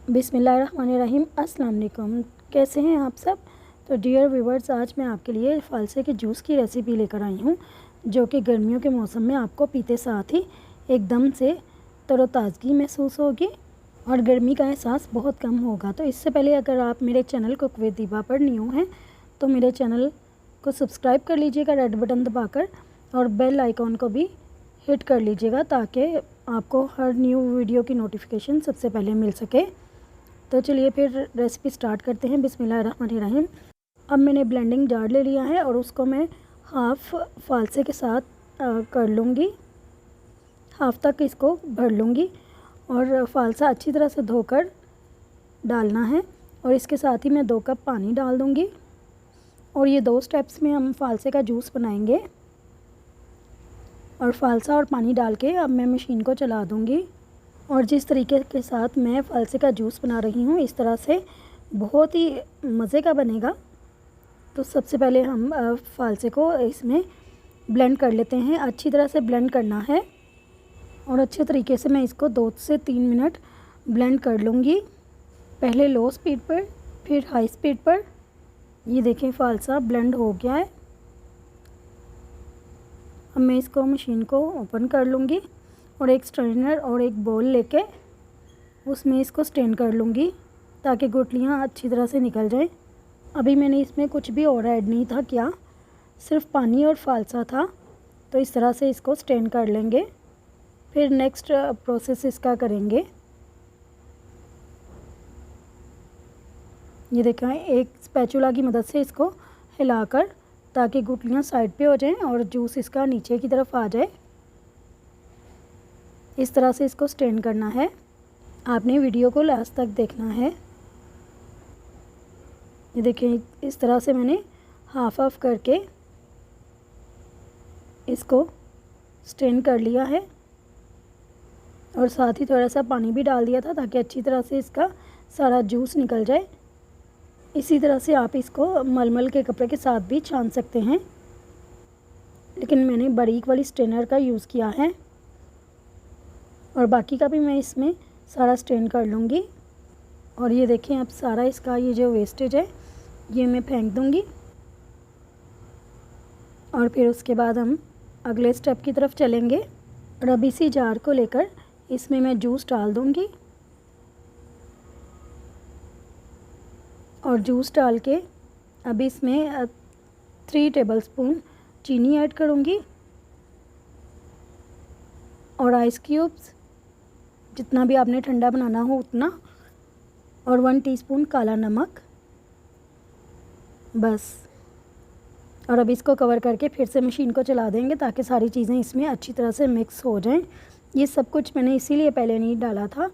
बिस्मिल्लाहिर्रहमानिर्रहीम। अस्सलाम वालेकुम। कैसे हैं आप सब? तो डियर व्यूवर्स, आज मैं आपके लिए फ़ालसे के जूस की रेसिपी लेकर आई हूँ, जो कि गर्मियों के मौसम में आपको पीते साथ ही एकदम से तरोताज़गी महसूस होगी और गर्मी का एहसास बहुत कम होगा। तो इससे पहले अगर आप मेरे चैनल कुक विद दीपा पर न्यू हैं तो मेरे चैनल को सब्सक्राइब कर लीजिएगा रेड बटन दबाकर, और बेल आइकॉन को भी हिट कर लीजिएगा ताकि आपको हर न्यू वीडियो की नोटिफिकेशन सबसे पहले मिल सके। तो चलिए फिर रेसिपी स्टार्ट करते हैं। बिस्मिल्लाहिर्रहमानिर्रहीम। अब मैंने ब्लेंडिंग जार ले लिया है और उसको मैं हाफ़ फ़ालसे के साथ कर लूँगी, हाफ़ तक इसको भर लूँगी और फ़ालसा अच्छी तरह से धोकर डालना है। और इसके साथ ही मैं 2 कप पानी डाल दूँगी और ये 2 स्टेप्स में हम फ़ालसे का जूस बनाएंगे। और फ़ालसा और पानी डाल के अब मैं मशीन को चला दूँगी। और जिस तरीके के साथ मैं फ़ालसे का जूस बना रही हूँ, इस तरह से बहुत ही मज़े का बनेगा। तो सबसे पहले हम फ़ालसे को इसमें ब्लेंड कर लेते हैं। अच्छी तरह से ब्लेंड करना है और अच्छे तरीके से मैं इसको 2 से 3 मिनट ब्लेंड कर लूँगी। पहले लो स्पीड पर, फिर हाई स्पीड पर। ये देखें, फ़ालसा ब्लेंड हो गया है। अब मैं इसको मशीन को ओपन कर लूँगी और एक स्ट्रेनर और एक बोल लेके उसमें इसको स्ट्रेन कर लूँगी ताकि गुठलियाँ अच्छी तरह से निकल जाएं। अभी मैंने इसमें कुछ भी और ऐड नहीं था किया, सिर्फ पानी और फ़ालसा था। तो इस तरह से इसको स्ट्रेन कर लेंगे, फिर नेक्स्ट प्रोसेस इसका करेंगे। ये देखें, एक स्पैचुला की मदद से इसको हिलाकर ताकि गुठलियाँ साइड पे हो जाएं और जूस इसका नीचे की तरफ आ जाए। इस तरह से इसको स्ट्रेन करना है। आपने वीडियो को लास्ट तक देखना है। ये देखें, इस तरह से मैंने हाफ करके इसको स्ट्रेन कर लिया है और साथ ही थोड़ा सा पानी भी डाल दिया था ताकि अच्छी तरह से इसका सारा जूस निकल जाए। इसी तरह से आप इसको मलमल के कपड़े के साथ भी छान सकते हैं, लेकिन मैंने बारीक वाली स्ट्रेनर का यूज़ किया है। और बाकी का भी मैं इसमें सारा स्ट्रेन कर लूँगी। और ये देखें, अब सारा इसका ये जो वेस्टेज है ये मैं फेंक दूँगी। और फिर उसके बाद हम अगले स्टेप की तरफ चलेंगे। और अब इसी जार को लेकर इसमें मैं जूस डाल दूँगी और जूस डाल के अब इसमें 3 टेबलस्पून चीनी ऐड करूँगी और आइस क्यूब्स जितना भी आपने ठंडा बनाना हो उतना, और 1 टीस्पून काला नमक, बस। और अब इसको कवर करके फिर से मशीन को चला देंगे ताकि सारी चीज़ें इसमें अच्छी तरह से मिक्स हो जाएं। ये सब कुछ मैंने इसीलिए पहले नहीं डाला था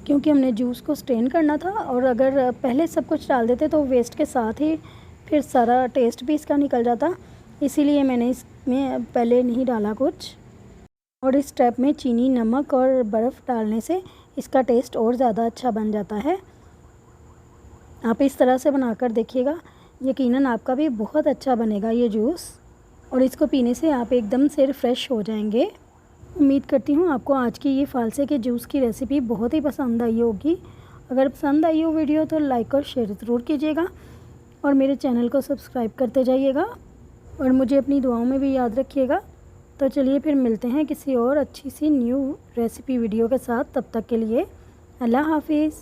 क्योंकि हमने जूस को स्ट्रेन करना था, और अगर पहले सब कुछ डाल देते तो वेस्ट के साथ ही फिर सारा टेस्ट भी इसका निकल जाता। इसीलिए मैंने इसमें पहले नहीं डाला कुछ। और इस स्टेप में चीनी, नमक और बर्फ़ डालने से इसका टेस्ट और ज़्यादा अच्छा बन जाता है। आप इस तरह से बनाकर देखिएगा, यकीनन आपका भी बहुत अच्छा बनेगा ये जूस, और इसको पीने से आप एकदम से रिफ़्रेश हो जाएंगे। उम्मीद करती हूँ आपको आज की ये फ़ालसे के जूस की रेसिपी बहुत ही पसंद आई होगी। अगर पसंद आई हो वीडियो तो लाइक और शेयर ज़रूर कीजिएगा और मेरे चैनल को सब्सक्राइब करते जाइएगा और मुझे अपनी दुआओं में भी याद रखिएगा। तो चलिए फिर मिलते हैं किसी और अच्छी सी न्यू रेसिपी वीडियो के साथ। तब तक के लिए अल्लाह हाफिज़।